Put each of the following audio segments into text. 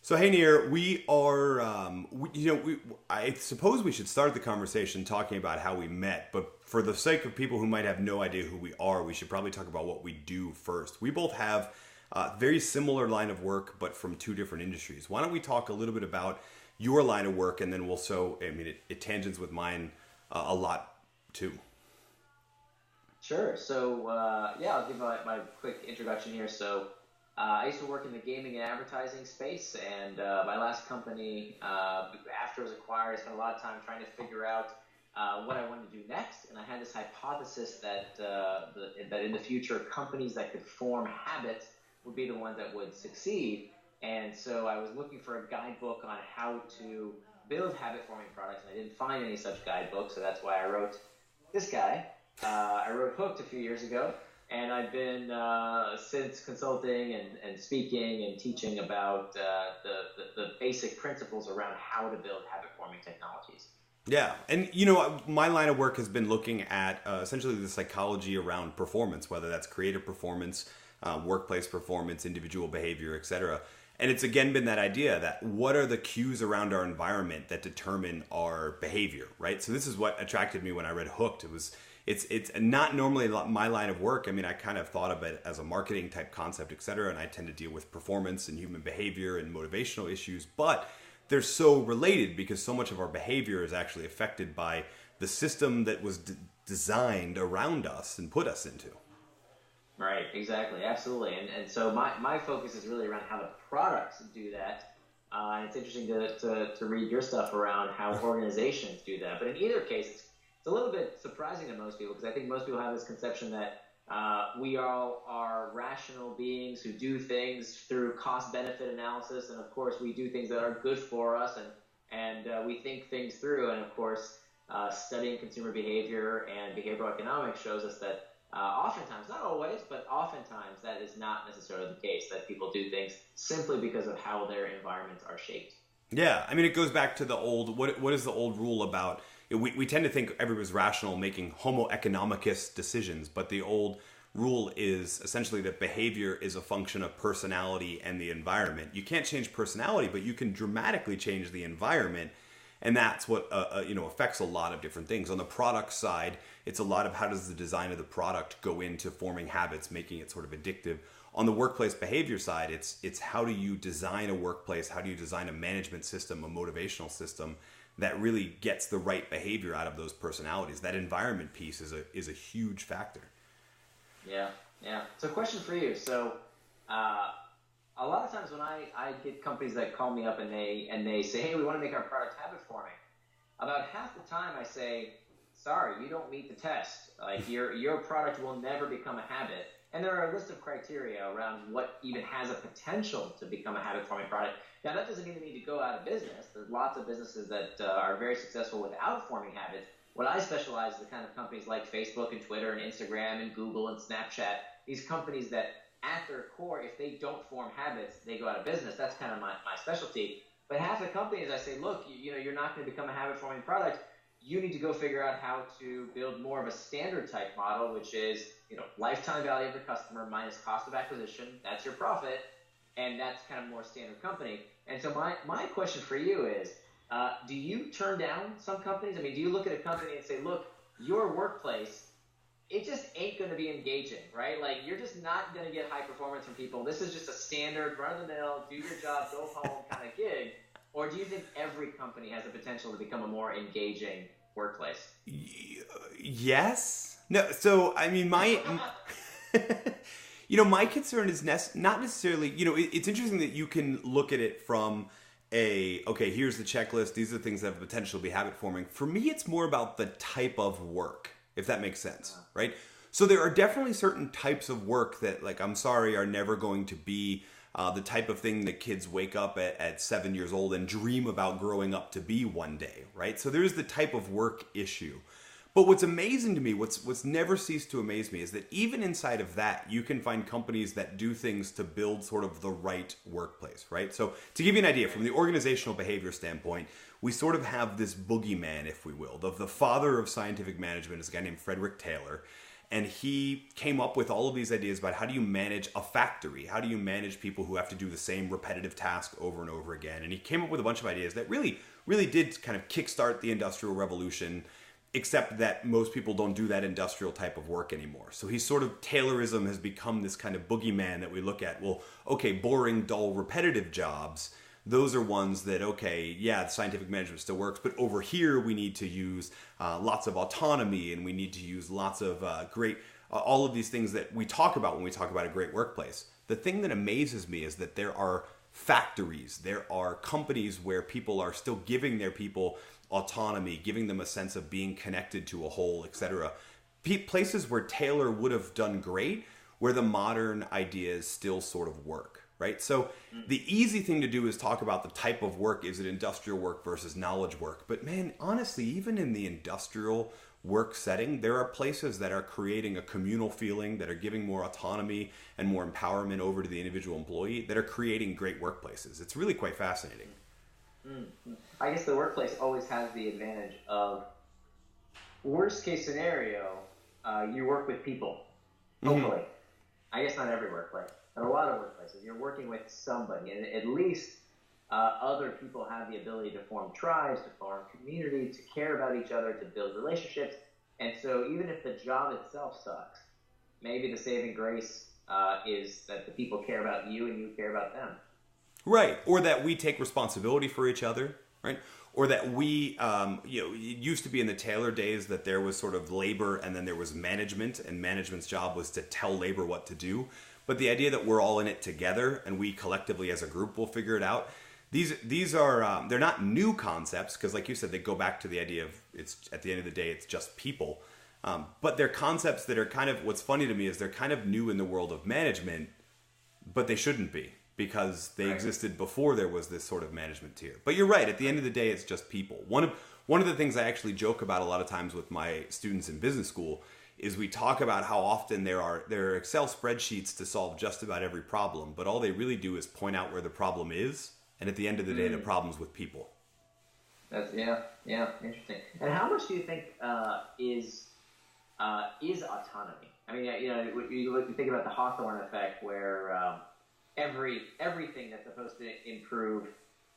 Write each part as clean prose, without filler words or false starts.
So hey Nir, we are, I suppose we should start the conversation talking about how we met, but for the sake of people who might have no idea who we are, we should probably talk about what we do first. We both have a very similar line of work, but from two different industries. Why don't we talk a little bit about your line of work, and then it tangents with mine a lot too. Sure. So, I'll give my quick introduction here. I used to work in the gaming and advertising space, and my last company, after it was acquired, I spent a lot of time trying to figure out what I wanted to do next. And I had this hypothesis that in the future, companies that could form habits would be the ones that would succeed. And so I was looking for a guidebook on how to build habit-forming products, and I didn't find any such guidebook, so that's why I wrote this guy. I wrote Hooked a few years ago. And I've been since consulting and speaking and teaching about the basic principles around how to build habit-forming technologies. Yeah, and my line of work has been looking at essentially the psychology around performance, whether that's creative performance, workplace performance, individual behavior, etc. And it's again been that idea that what are the cues around our environment that determine our behavior, right? So this is what attracted me when I read Hooked. It's not normally my line of work. I mean, I kind of thought of it as a marketing type concept, et cetera, and I tend to deal with performance and human behavior and motivational issues, but they're so related because so much of our behavior is actually affected by the system that was designed around us and put us into. Right, exactly, absolutely. And so my focus is really around how the products do that. And it's interesting to read your stuff around how organizations do that. But in either case, it's a little bit surprising to most people because I think most people have this conception that we all are rational beings who do things through cost-benefit analysis, and of course we do things that are good for us, and we think things through. And of course, studying consumer behavior and behavioral economics shows us that oftentimes, not always, but oftentimes that is not necessarily the case, that people do things simply because of how their environments are shaped. Yeah, I mean, it goes back to the old, what is the old rule about, we tend to think everybody's rational making homo economicus decisions, but the old rule is essentially that behavior is a function of personality and the environment. You can't change personality, but you can dramatically change the environment, and that's what affects a lot of different things. On the product side, it's a lot of how does the design of the product go into forming habits, making it sort of addictive. On the workplace behavior side, it's how do you design a workplace, how do you design a management system, a motivational system that really gets the right behavior out of those personalities. That environment piece is a huge factor. Yeah. So question for you. So a lot of times when I get companies that call me up and they say, hey, we want to make our product habit forming, about half the time I say, sorry, you don't meet the test. Like your product will never become a habit. And there are a list of criteria around what even has a potential to become a habit-forming product. Now, that doesn't mean they need to go out of business. There's lots of businesses that are very successful without forming habits. What I specialize is the kind of companies like Facebook and Twitter and Instagram and Google and Snapchat, these companies that at their core, if they don't form habits, they go out of business. That's kind of my specialty. But half the companies, I say, look, you're not going to become a habit-forming product. You need to go figure out how to build more of a standard type model, which is lifetime value of the customer minus cost of acquisition. That's your profit, and that's kind of more standard company. And so my question for you is, do you turn down some companies? I mean, do you look at a company and say, look, your workplace, it just ain't going to be engaging, right? Like, you're just not going to get high performance from people. This is just a standard run-of-the-mill, do your job, go home kind of gig. Or do you think every company has the potential to become a more engaging workplace? Yes. No. So, I mean, my concern is not necessarily, it's interesting that you can look at it from okay, here's the checklist. These are the things that have potential to be habit forming. For me, it's more about the type of work, if that makes sense, right? So there are definitely certain types of work that, like, I'm sorry, are never going to be the type of thing that kids wake up at 7 years old and dream about growing up to be one day, right? So there's the type of work issue. But what's amazing to me, what's never ceased to amaze me, is that even inside of that, you can find companies that do things to build sort of the right workplace, right? So to give you an idea, from the organizational behavior standpoint, we sort of have this boogeyman, if we will. The father of scientific management is a guy named Frederick Taylor. And he came up with all of these ideas about how do you manage a factory? How do you manage people who have to do the same repetitive task over and over again? And he came up with a bunch of ideas that really, really did kind of kickstart the Industrial Revolution, except that most people don't do that industrial type of work anymore. So he's sort of, Taylorism has become this kind of boogeyman that we look at. Well, okay, boring, dull, repetitive jobs, those are ones that, okay, yeah, scientific management still works, but over here we need to use lots of autonomy, and we need to use lots of all of these things that we talk about when we talk about a great workplace. The thing that amazes me is that there are factories, there are companies where people are still giving their people autonomy, giving them a sense of being connected to a whole, etc. Places where Taylor would have done great, where the modern ideas still sort of work. Right? So the easy thing to do is talk about the type of work. Is it industrial work versus knowledge work? But man, honestly, even in the industrial work setting, there are places that are creating a communal feeling, that are giving more autonomy and more empowerment over to the individual employee, that are creating great workplaces. It's really quite fascinating. I guess the workplace always has the advantage of, worst case scenario, you work with people, hopefully. I guess not every workplace. In a lot of workplaces, you're working with somebody, and at least other people have the ability to form tribes, to form community, to care about each other, to build relationships. And so even if the job itself sucks, maybe the saving grace is that the people care about you and you care about them. Right. Or that we take responsibility for each other, right? Or that we, it used to be in the Taylor days that there was sort of labor and then there was management, and management's job was to tell labor what to do. But the idea that we're all in it together and we collectively as a group will figure it out, these are, they're not new concepts, because like you said, they go back to the idea of, it's at the end of the day, it's just people. But they're concepts that are kind of, what's funny to me is they're kind of new in the world of management, but they shouldn't be, because they existed before there was this sort of management tier. But you're right, at the end of the day, it's just people. One of the things I actually joke about a lot of times with my students in business school is we talk about how often there are Excel spreadsheets to solve just about every problem, but all they really do is point out where the problem is, and at the end of the day, the problem's with people. That's interesting. And how much do you think is autonomy? I mean, you think about the Hawthorne effect, where everything that's supposed to improve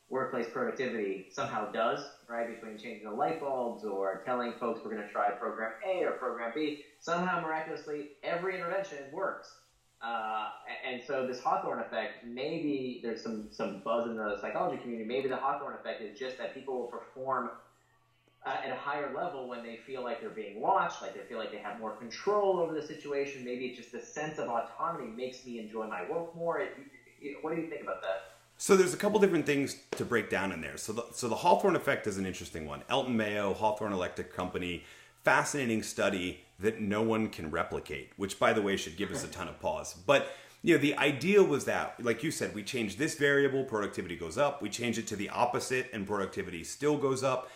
workplace productivity somehow does, right? Between changing the light bulbs or telling folks we're going to try program A or program B, somehow miraculously every intervention works. And so this Hawthorne effect, maybe there's some buzz in the psychology community. Maybe the Hawthorne effect is just that people will perform at a higher level when they feel like they're being watched, like they feel like they have more control over the situation. Maybe it's just the sense of autonomy makes me enjoy my work more. What do you think about that? So there's a couple different things to break down in there. So the Hawthorne effect is an interesting one. Elton Mayo, Hawthorne Electric Company, fascinating study that no one can replicate, which by the way should give us a ton of pause. But the idea was that, like you said, we change this variable, productivity goes up. We change it to the opposite, and productivity still goes up.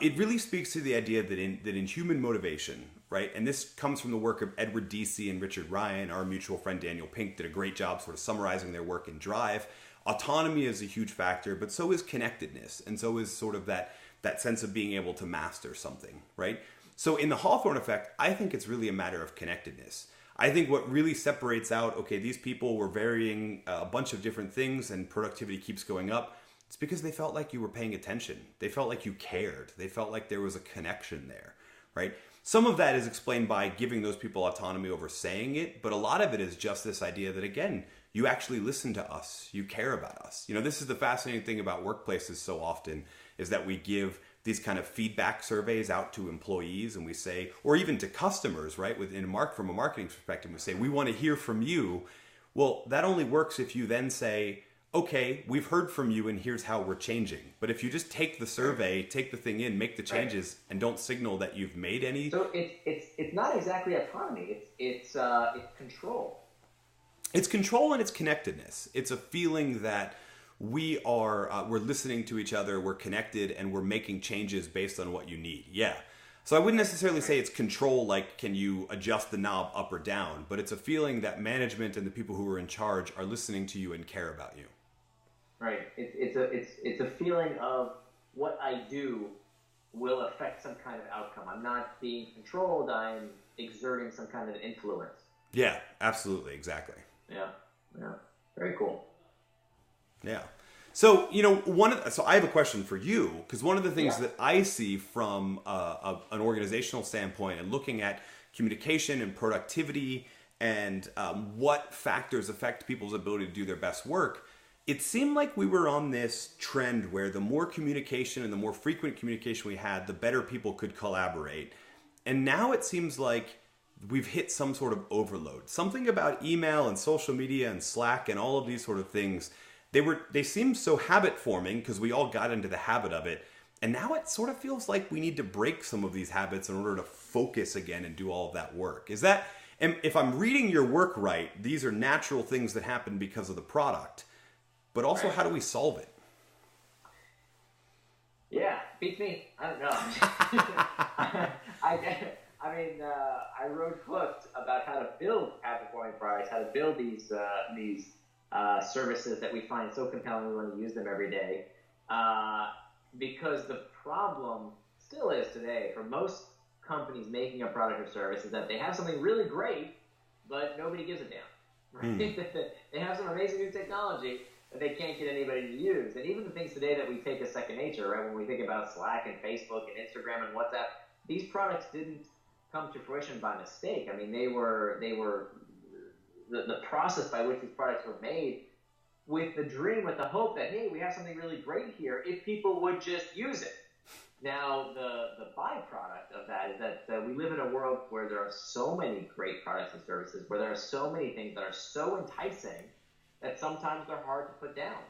It really speaks to the idea that in human motivation, right? And this comes from the work of Edward Deci and Richard Ryan. Our mutual friend Daniel Pink did a great job sort of summarizing their work in Drive. Autonomy is a huge factor, but so is connectedness, and so is sort of that sense of being able to master something, right? So in the Hawthorne effect, I think it's really a matter of connectedness. I think what really separates out, okay, these people were varying a bunch of different things and productivity keeps going up, it's because they felt like you were paying attention. They felt like you cared. They felt like there was a connection there, right? Some of that is explained by giving those people autonomy over saying it, but a lot of it is just this idea that, again, you actually listen to us. You care about us. This is the fascinating thing about workplaces so often, is that we give these kind of feedback surveys out to employees, and we say, or even to customers, right? From a marketing perspective, we say, we want to hear from you. Well, that only works if you then say, okay, we've heard from you and here's how we're changing. But if you just take the survey, take the thing in, make the changes, and don't signal that you've made any. So it's not exactly autonomy. It's control. It's control and it's connectedness. It's a feeling that we're listening to each other, we're connected, and we're making changes based on what you need. Yeah. So I wouldn't necessarily say it's control, like can you adjust the knob up or down, but it's a feeling that management and the people who are in charge are listening to you and care about you. Right. It's a feeling of what I do will affect some kind of outcome. I'm not being controlled. I'm exerting some kind of influence. Yeah, absolutely. Exactly. Yeah. Very cool. Yeah. So, so I have a question for you, because one of the things that I see from an organizational standpoint and looking at communication and productivity and what factors affect people's ability to do their best work, it seemed like we were on this trend where the more communication and the more frequent communication we had, the better people could collaborate. And now it seems like we've hit some sort of overload. Something about email and social media and Slack and all of these sort of things, they seemed so habit forming because we all got into the habit of it. And now it sort of feels like we need to break some of these habits in order to focus again and do all of that work. And if I'm reading your work right, these are natural things that happen because of the product. But also, how do we solve it? Yeah, beats me. I don't know. I wrote books about how to build habit-forming products, how to build these services that we find so compelling we want to use them every day. Because the problem still is today for most companies making a product or service is that they have something really great, but nobody gives a damn. Right? They have some amazing new technology that they can't get anybody to use. And even the things today that we take as second nature, right? When we think about Slack and Facebook and Instagram and WhatsApp, these products didn't come to fruition by mistake. I mean, they were the process by which these products were made with the dream, with the hope that, hey, we have something really great here if people would just use it. Now, the byproduct of that is that we live in a world where there are so many great products and services, where there are so many things that are so enticing that sometimes they're hard to put down.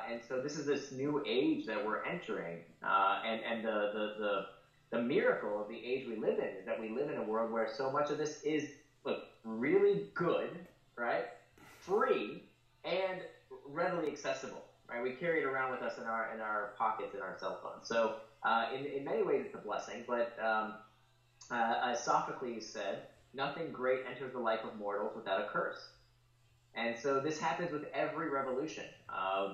And so this is this new age that we're entering. And the miracle of the age we live in is that we live in a world where so much of this is, look, really good, right? Free and readily accessible, right? We carry it around with us in our pockets, in our cell phones. So in many ways it's a blessing, but as Sophocles said, nothing great enters the life of mortals without a curse. And so this happens with every revolution.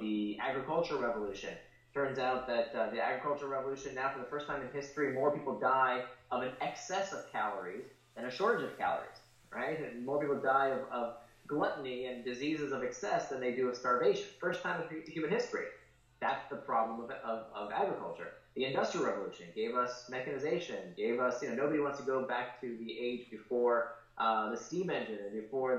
The agricultural revolution. Turns out that the agricultural revolution, now for the first time in history, more people die of an excess of calories than a shortage of calories, right? And more people die of gluttony and diseases of excess than they do of starvation. First time in human history. That's the problem of agriculture. The Industrial Revolution gave us mechanization, gave us, nobody wants to go back to the age before the steam engine and before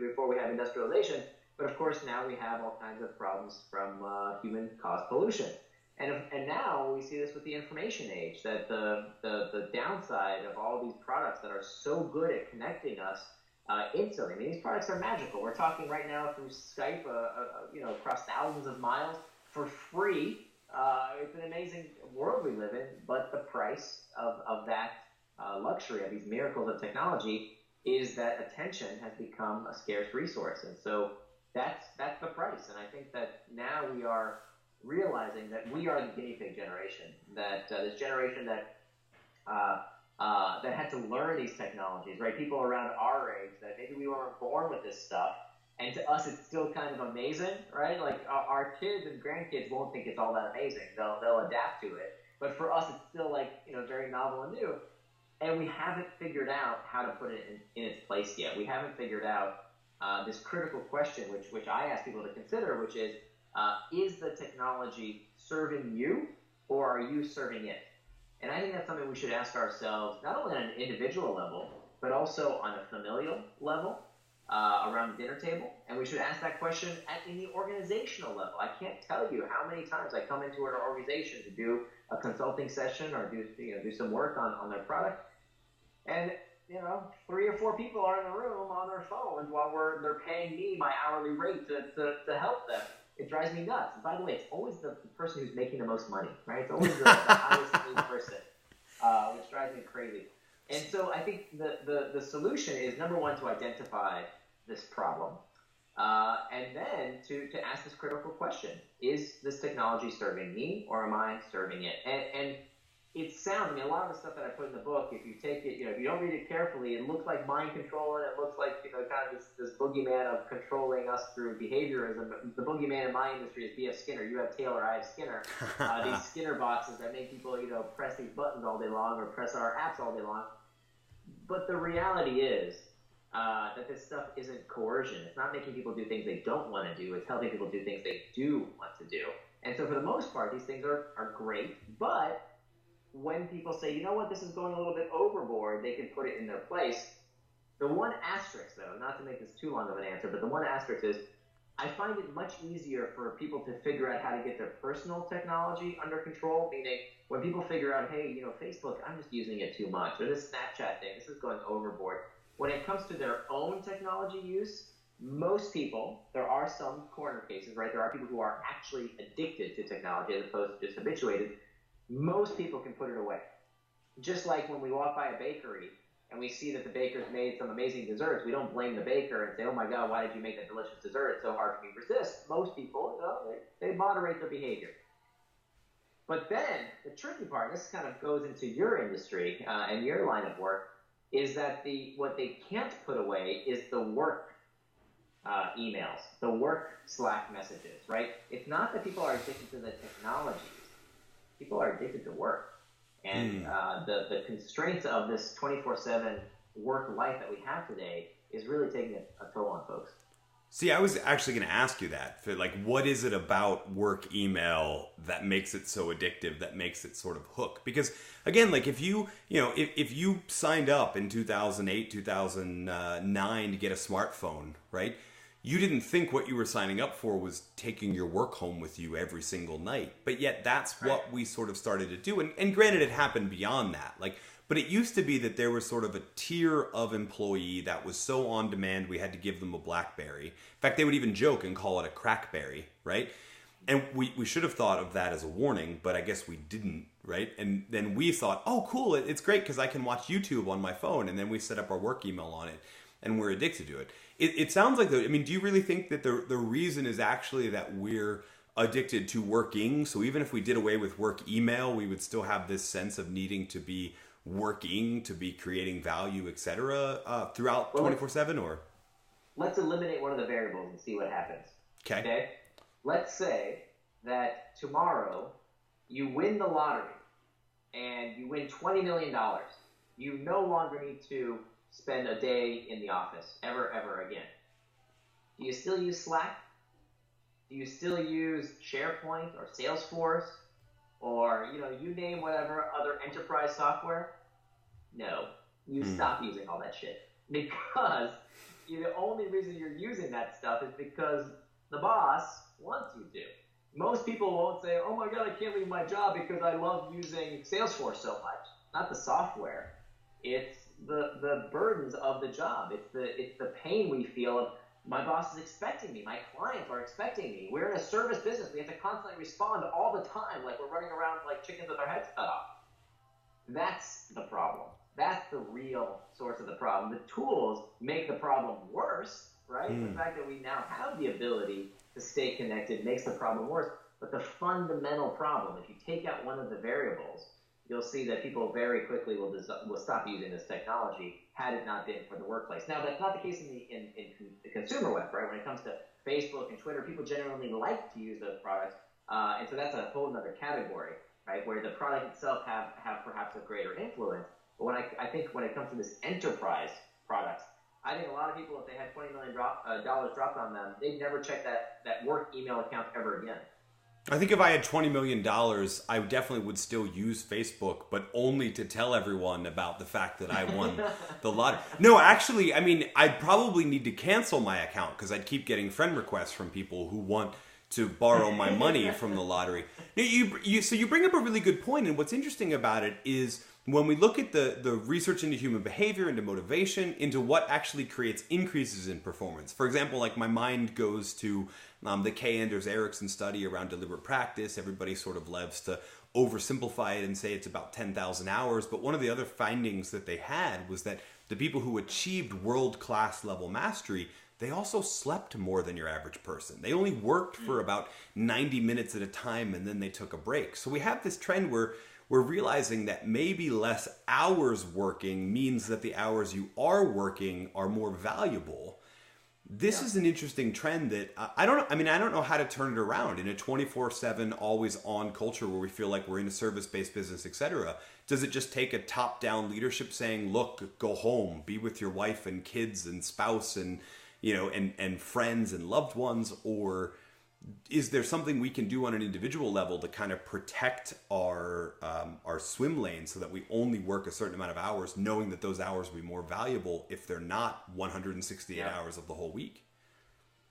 before we have industrialization. But of course, now we have all kinds of problems from human-caused pollution. And now we see this with the information age, that the downside of all these products that are so good at connecting us instantly. I mean, these products are magical. We're talking right now through Skype, across thousands of miles for free. It's an amazing world we live in, but the price of that luxury, of these miracles of technology, is that attention has become a scarce resource. And so that's the price. And I think that now we are realizing that we are the guinea pig generation, that this generation that had to learn these technologies, right? People around our age that maybe we weren't born with this stuff, and to us it's still kind of amazing, right? Like our kids and grandkids won't think it's all that amazing. They'll adapt to it, but for us it's still like very novel and new, and we haven't figured out how to put it in its place yet. We haven't figured out this critical question, which I ask people to consider, which is the technology serving you, or are you serving it? And I think that's something we should ask ourselves, not only on an individual level, but also on a familial level, around the dinner table. And we should ask that question in the organizational level. I can't tell you how many times I come into an organization to do a consulting session or do some work on their product, and 3 or 4 people are in the room on their phones while they're paying me my hourly rate to help them. It drives me nuts. And by the way, it's always the person who's making the most money, right? It's always the highest paid person, which drives me crazy. And so I think the solution is, number one, to identify this problem, and then to ask this critical question: is this technology serving me, or am I serving it? And it sounds, I mean, a lot of the stuff that I put in the book, if you take it, if you don't read it carefully, it looks like mind control, and it looks like, kind of this boogeyman of controlling us through behaviorism. But the boogeyman in my industry is B.F. Skinner. You have Taylor, I have Skinner. These Skinner boxes that make people, press these buttons all day long or press our apps all day long. But the reality is that this stuff isn't coercion. It's not making people do things they don't want to do. It's helping people do things they do want to do. And so for the most part, these things are great, but when people say, you know what, this is going a little bit overboard, they can put it in their place. The one asterisk, though, not to make this too long of an answer, but the one asterisk is I find it much easier for people to figure out how to get their personal technology under control, meaning when people figure out, hey, Facebook, I'm just using it too much, or this Snapchat thing, this is going overboard. When it comes to their own technology use, most people, there are some corner cases, right? There are people who are actually addicted to technology as opposed to just habituated. Most people can put it away. Just like when we walk by a bakery and we see that the baker's made some amazing desserts, we don't blame the baker and say, oh my God, why did you make that delicious dessert? It's so hard for me to resist. Most people, they moderate their behavior. But then the tricky part, this kind of goes into your industry and your line of work, is that what they can't put away is the work emails, the work Slack messages, right? It's not that people are addicted to the technologies. People are addicted to work. And the constraints of this 24/7 work life that we have today is really taking a toll on folks. See, I was actually going to ask you that. What is it about work email that makes it so addictive, that makes it sort of hook? Because, again, if you signed up in 2008, 2009 to get a smartphone, right? You didn't think what you were signing up for was taking your work home with you every single night. But yet that's what we sort of started to do. And granted, it happened beyond that. But it used to be that there was sort of a tier of employee that was so on demand we had to give them a BlackBerry. In fact, they would even joke and call it a Crackberry, right? And we should have thought of that as a warning, but I guess we didn't, right? And then we thought, oh, cool, it's great because I can watch YouTube on my phone. And then we set up our work email on it, and we're addicted to it. It sounds like, do you really think that the reason is actually that we're addicted to working? So even if we did away with work email, we would still have this sense of needing to be working, to be creating value, etc. Throughout 24/7, or? Let's eliminate one of the variables and see what happens. Okay? Let's say that tomorrow you win the lottery and you win $20 million. You no longer need to spend a day in the office ever again. Do you still use Slack? Do you still use SharePoint or Salesforce or you name whatever other enterprise software? No, you stop using all that shit because the only reason you're using that stuff is because the boss wants you to. Most people won't say, oh my God, I can't leave my job because I love using Salesforce so much. Not the software. It's the burdens of the job. It's the pain we feel of my boss is expecting me. My clients are expecting me. We're in a service business. We have to constantly respond all the time like we're running around like chickens with our heads cut off. That's the problem. That's the real source of the problem. The tools make the problem worse, right? The fact that we now have the ability to stay connected makes the problem worse. But the fundamental problem, if you take out one of the variables, you'll see that people very quickly will stop using this technology had it not been for the workplace. Now, that's not the case in the consumer web, right? When it comes to Facebook and Twitter, people generally like to use those products. And so that's a whole other category, right? Where the product itself have perhaps a greater influence. But I think when it comes to this enterprise products, I think a lot of people, if they had $20 million dropped on them, they'd never check that work email account ever again. I think if I had $20 million, I definitely would still use Facebook, but only to tell everyone about the fact that I won the lottery. No, actually, I'd probably need to cancel my account because I'd keep getting friend requests from people who want to borrow my money from the lottery. So you bring up a really good point, and what's interesting about it is when we look at the research into human behavior, into motivation, into what actually creates increases in performance. For example, like my mind goes to the K. Anders Ericsson study around deliberate practice. Everybody sort of loves to oversimplify it and say it's about 10,000 hours. But one of the other findings that they had was that the people who achieved world-class level mastery, they also slept more than your average person. They only worked for about 90 minutes at a time and then they took a break. So we have this trend where we're realizing that maybe less hours working means that the hours you are working are more valuable. This is an interesting trend that I don't know. I mean, I don't know how to turn it around in a 24/7 always on culture where we feel like we're in a service-based business, etc. Does it just take a top-down leadership saying, look, go home, be with your wife and kids and spouse and, you know, and friends and loved ones? Or is there something we can do on an individual level to kind of protect our swim lane so that we only work a certain amount of hours, knowing that those hours will be more valuable if they're not 168 hours of the whole week?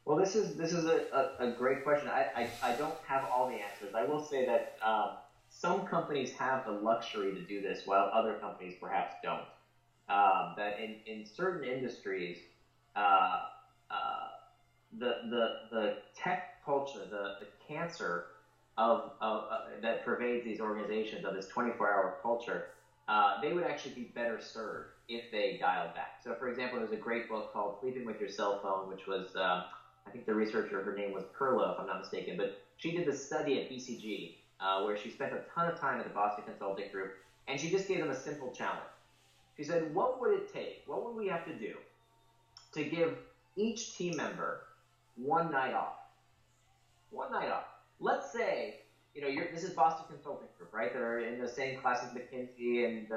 Well, this is a great question. I don't have all the answers. I will say that some companies have the luxury to do this, while other companies perhaps don't. That in certain industries, the tech culture, the cancer of that pervades these organizations, of this 24-hour culture, they would actually be better served if they dialed back. So, for example, there's a great book called Sleeping with Your Cell Phone, which was, I think the researcher, her name was Perla, if I'm not mistaken, but she did this study at BCG where she spent a ton of time at the Boston Consulting Group, and she just gave them a simple challenge. She said, what would it take, what would we have to do to give each team member one night off? One night off. Let's say, you know, this is Boston Consulting Group, right? They're in the same class as McKinsey and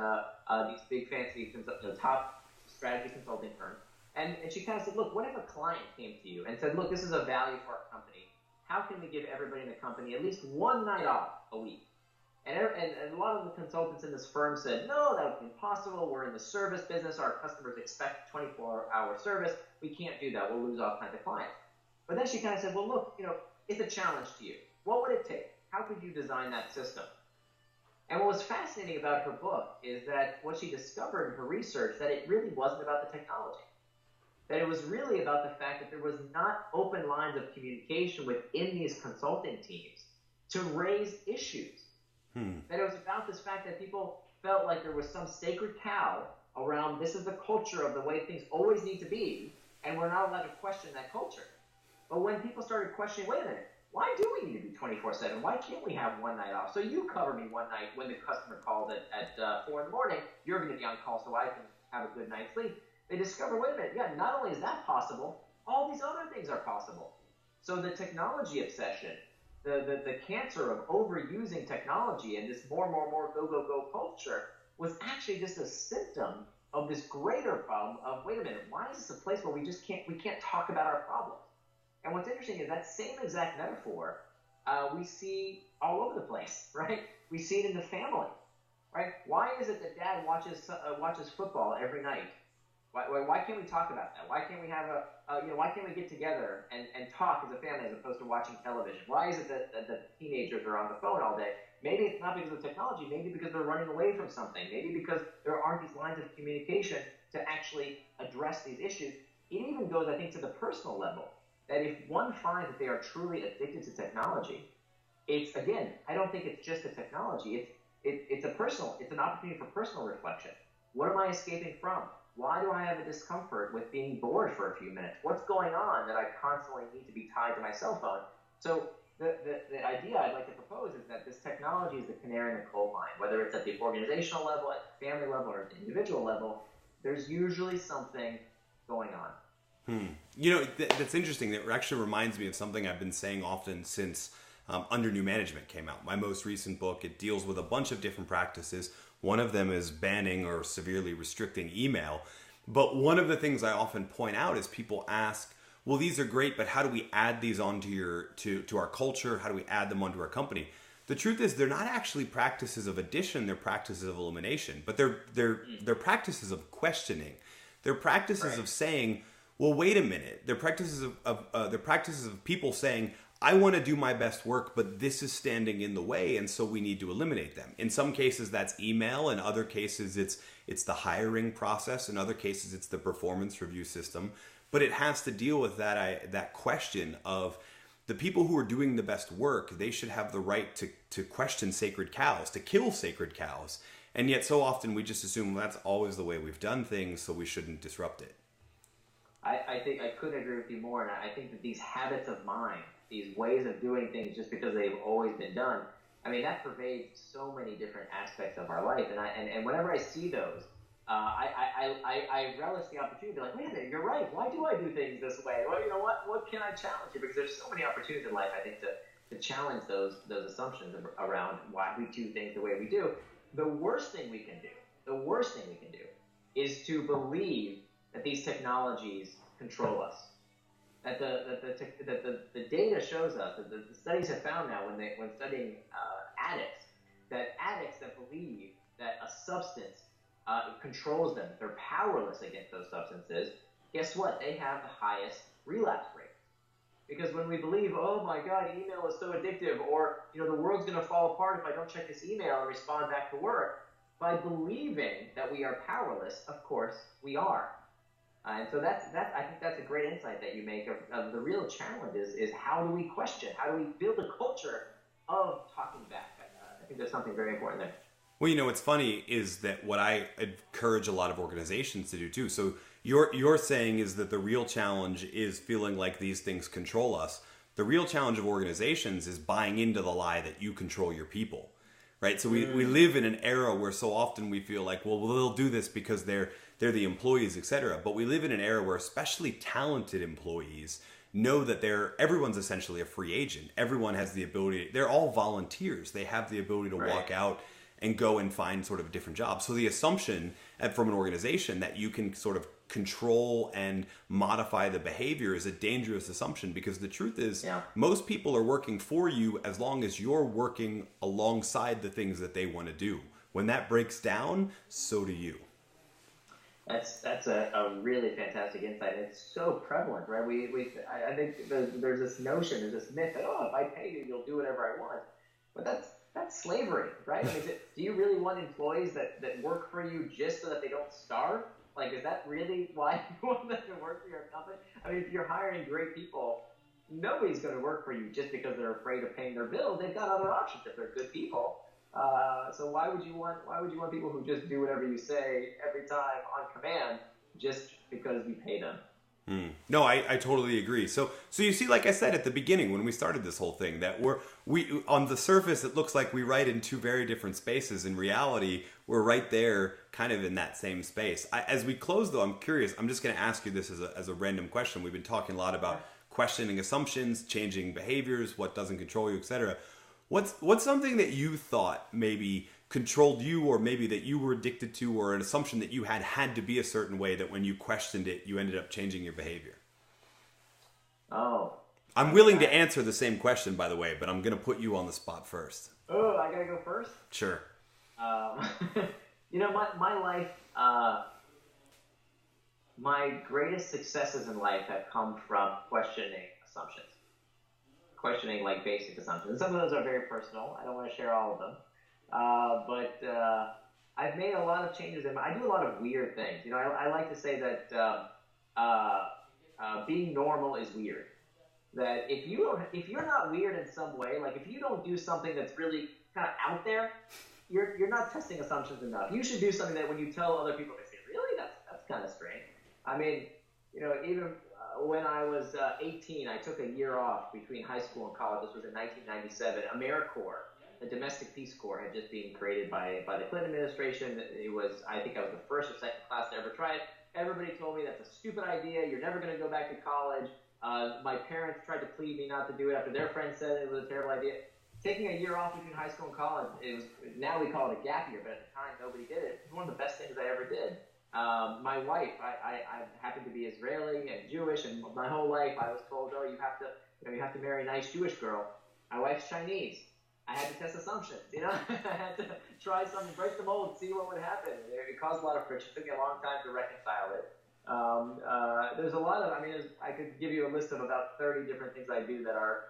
these big fancy top strategy consulting firms. And she kind of said, look, what if a client came to you and said, look, this is a value for our company. How can we give everybody in the company at least one night off a week? And a lot of the consultants in this firm said, no, that would be impossible. We're in the service business. Our customers expect 24-hour service. We can't do that. We'll lose all kinds of clients. But then she kind of said, well, look, you know, it's a challenge to you. What would it take? How could you design that system? And what was fascinating about her book is that what she discovered in her research, that it really wasn't about the technology. That it was really about the fact that there was not open lines of communication within these consulting teams to raise issues. That it was about this fact that people felt like there was some sacred cow around, this is the culture of the way things always need to be, and we're not allowed to question that culture. But when people started questioning, wait a minute, why do we need to be 24/7? Why can't we have one night off? So you cover me one night when the customer called at 4 in the morning, you're going to be on call so I can have a good night's sleep. They discover, wait a minute, yeah, not only is that possible, all these other things are possible. So the technology obsession, the cancer of overusing technology and this more, go culture was actually just a symptom of this greater problem of, wait a minute, why is this a place where we can't talk about our problems? And what's interesting is that same exact metaphor we see all over the place, right? We see it in the family, right? Why is it that dad watches football every night? Why can't we talk about that? Why can't we have why can't we get together and talk as a family as opposed to watching television? Why is it that the teenagers are on the phone all day? Maybe it's not because of technology, maybe because they're running away from something, maybe because there aren't these lines of communication to actually address these issues. It even goes, I think, to the personal level, that if one finds that they are truly addicted to technology, it's, again, I don't think it's just the technology, it's an opportunity for personal reflection. What am I escaping from? Why do I have a discomfort with being bored for a few minutes? What's going on that I constantly need to be tied to my cell phone? So the idea I'd like to propose is that this technology is the canary in the coal mine. Whether it's at the organizational level, at the family level, or at the individual level, there's usually something going on. You know, that's interesting. That actually reminds me of something I've been saying often since Under New Management came out. My most recent book, it deals with a bunch of different practices. One of them is banning or severely restricting email. But one of the things I often point out is people ask, well, these are great, but how do we add these onto to our culture? How do we add them onto our company? The truth is they're not actually practices of addition, they're practices of elimination, but they're practices of questioning. They're practices of saying, well, wait a minute. They're practices of people saying, I want to do my best work, but this is standing in the way, and so we need to eliminate them. In some cases, that's email. In other cases, it's the hiring process. In other cases, it's the performance review system. But it has to deal with that question of the people who are doing the best work. They should have the right to question sacred cows, to kill sacred cows. And yet, so often we just assume, well, that's always the way we've done things, so we shouldn't disrupt it. I think I couldn't agree with you more, and I think that these habits of mind, these ways of doing things just because they've always been done, I mean, that pervades so many different aspects of our life. And whenever I see those, I relish the opportunity to be like, wait a minute, you're right. Why do I do things this way? Well, what can I challenge here? Because there's so many opportunities in life, I think, to challenge those assumptions around why we do things the way we do. The worst thing we can do is to believe that these technologies control us. That the data shows us, that the studies have found now when studying addicts that believe that a substance controls them, they're powerless against those substances, guess what? They have the highest relapse rate. Because when we believe, oh my God, email is so addictive, or the world's going to fall apart if I don't check this email and respond back to work, by believing that we are powerless, of course we are. And so I think that's a great insight that you make of the real challenge is how do we question? How do we build a culture of talking back? I think there's something very important there. Well, what's funny is that what I encourage a lot of organizations to do too. So you're saying is that the real challenge is feeling like these things control us. The real challenge of organizations is buying into the lie that you control your people, right? So we live in an era where so often we feel like, well, they'll do this because they're the employees, etc. But we live in an era where especially talented employees know that everyone's essentially a free agent. Everyone has the ability. They're all volunteers. They have the ability to walk out and go and find sort of a different job. So the assumption from an organization that you can sort of control and modify the behavior is a dangerous assumption, because the truth is most people are working for you as long as you're working alongside the things that they want to do. When that breaks down, so do you. That's a really fantastic insight. It's so prevalent, right? I think there's this notion, there's this myth that, if I pay you, you'll do whatever I want. But that's slavery, right? I mean, do you really want employees that work for you just so that they don't starve? Like, is that really why you want them to work for your company? I mean, if you're hiring great people, nobody's going to work for you just because they're afraid of paying their bills. They've got other options if they're good people. So why would you want people who just do whatever you say every time on command just because you pay them? No, I totally agree. So you see, like I said at the beginning when we started this whole thing, that we on the surface it looks like we write in two very different spaces. In reality, we're right there, kind of in that same space. As we close, though, I'm curious. I'm just going to ask you this as a random question. We've been talking a lot about questioning assumptions, changing behaviors, what doesn't control you, etc. What's something that you thought maybe controlled you, or maybe that you were addicted to, or an assumption that you had to be a certain way that when you questioned it, you ended up changing your behavior? Oh. I'm willing to answer the same question, by the way, but I'm going to put you on the spot first. Oh, I got to go first? Sure. My life, my greatest successes in life have come from questioning assumptions. Questioning like basic assumptions. And some of those are very personal. I don't want to share all of them. But I've made a lot of changes. I do a lot of weird things. I like to say that being normal is weird. That if you're not weird in some way, like if you don't do something that's really kind of out there, you're not testing assumptions enough. You should do something that when you tell other people, they say, "Really? That's kind of strange." I mean, even when I was 18, I took a year off between high school and college. This was in 1997. AmeriCorps, the Domestic Peace Corps, had just been created by the Clinton administration. I think I was the first or second class to ever try it. Everybody told me that's a stupid idea. You're never going to go back to college. My parents tried to plead me not to do it after their friends said it was a terrible idea. Taking a year off between high school and college, now we call it a gap year, but at the time nobody did it. It was one of the best things I ever did. My wife, I happen to be Israeli and Jewish, and my whole life I was told, you have to marry a nice Jewish girl. My wife's Chinese. I had to test assumptions, I had to try something, break the mold, see what would happen. It caused a lot of friction. It took me a long time to reconcile it. There's a lot of, I could give you a list of about 30 different things I do that are,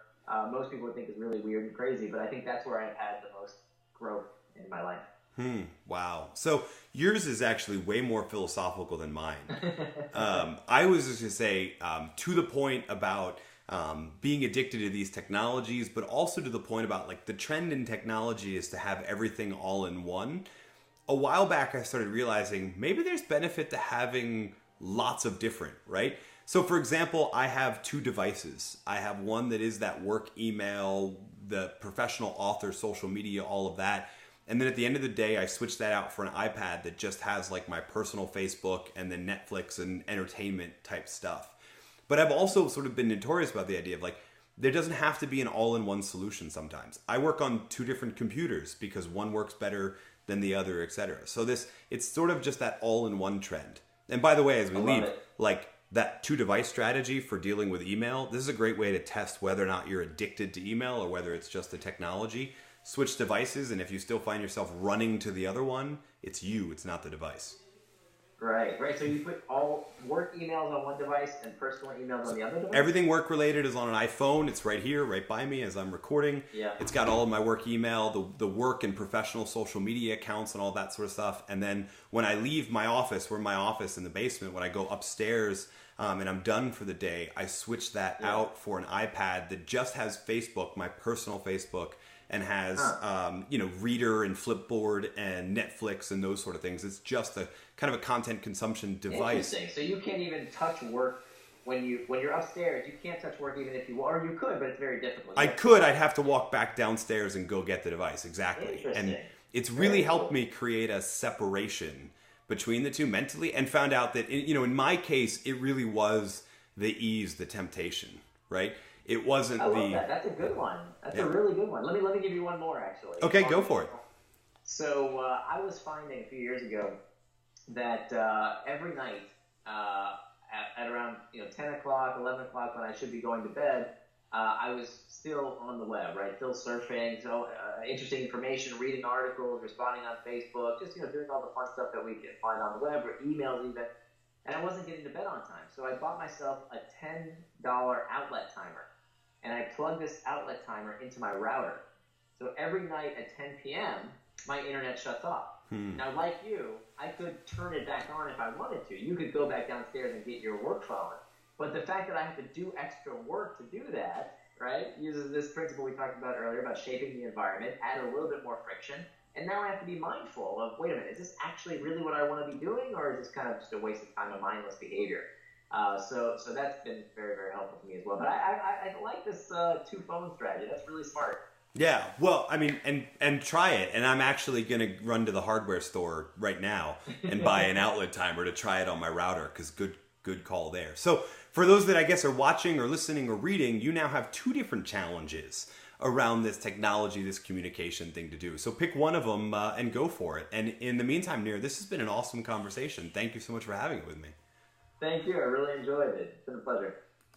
most people would think is really weird and crazy, but I think that's where I've had the most growth in my life. Wow. So yours is actually way more philosophical than mine. I was just going to say, to the point about being addicted to these technologies, but also to the point about like the trend in technology is to have everything all in one. A while back, I started realizing maybe there's benefit to having lots of different, right? So for example, I have two devices. I have one that is that work email the professional author, social media, all of that. And then at the end of the day, I switched that out for an iPad that just has like my personal Facebook and then Netflix and entertainment type stuff. But I've also sort of been notorious about the idea of like, there doesn't have to be an all-in-one solution sometimes. I work on 2 different computers because one works better than the other, etc. So it's sort of just that all-in-one trend. And by the way, as we leave, like that 2-device strategy for dealing with email, this is a great way to test whether or not you're addicted to email or whether it's just the technology. Switch devices, and if you still find yourself running to the other one, it's you, it's not the device. Right. So you put all work emails on one device and personal emails on the other device? Everything work related is on an iPhone. It's right here, right by me as I'm recording. Yeah. It's got all of my work email, the work and professional social media accounts and all that sort of stuff. And then when I leave my office, we're in my office in the basement, when I go upstairs and I'm done for the day, I switch that out for an iPad that just has Facebook, my personal Facebook, and has Reader and Flipboard and Netflix and those sort of things. It's just a kind of a content consumption device. Interesting. So you can't even touch work when you're upstairs. You can't touch work even if you, or you could, but it's very difficult. I'd have to walk back downstairs and go get the device. Exactly. And it's really helped me create a separation between the two mentally, and found out that in my case it really was the ease, the temptation, right? It wasn't I love that. That's a good one. That's a really good one. Let me give you one more, actually. Okay, go for it. So I was finding a few years ago that every night at around 10 o'clock, 11 o'clock, when I should be going to bed, I was still on the web, right? Still surfing, so interesting information, reading articles, responding on Facebook, just doing all the fun stuff that we can find on the web, or emails even. And I wasn't getting to bed on time, so I bought myself a $10 outlet timer. And I plugged this outlet timer into my router. So every night at 10 p.m., my internet shuts off. Now, like you, I could turn it back on if I wanted to. You could go back downstairs and get your work phone. But the fact that I have to do extra work to do that, right, uses this principle we talked about earlier about shaping the environment, add a little bit more friction. And now I have to be mindful of, wait a minute, is this actually really what I want to be doing, or is this kind of just a waste of time and mindless behavior? So that's been very, very helpful to me as well. But I like this 2-phone strategy. That's really smart. Yeah, well, I mean, and try it. And I'm actually going to run to the hardware store right now and buy an outlet timer to try it on my router, because good call there. So for those that I guess are watching or listening or reading, you now have 2 different challenges around this technology, this communication thing to do. So pick one of them and go for it. And in the meantime, Nir, this has been an awesome conversation. Thank you so much for having it with me. Thank you. I really enjoyed it. It's been a pleasure.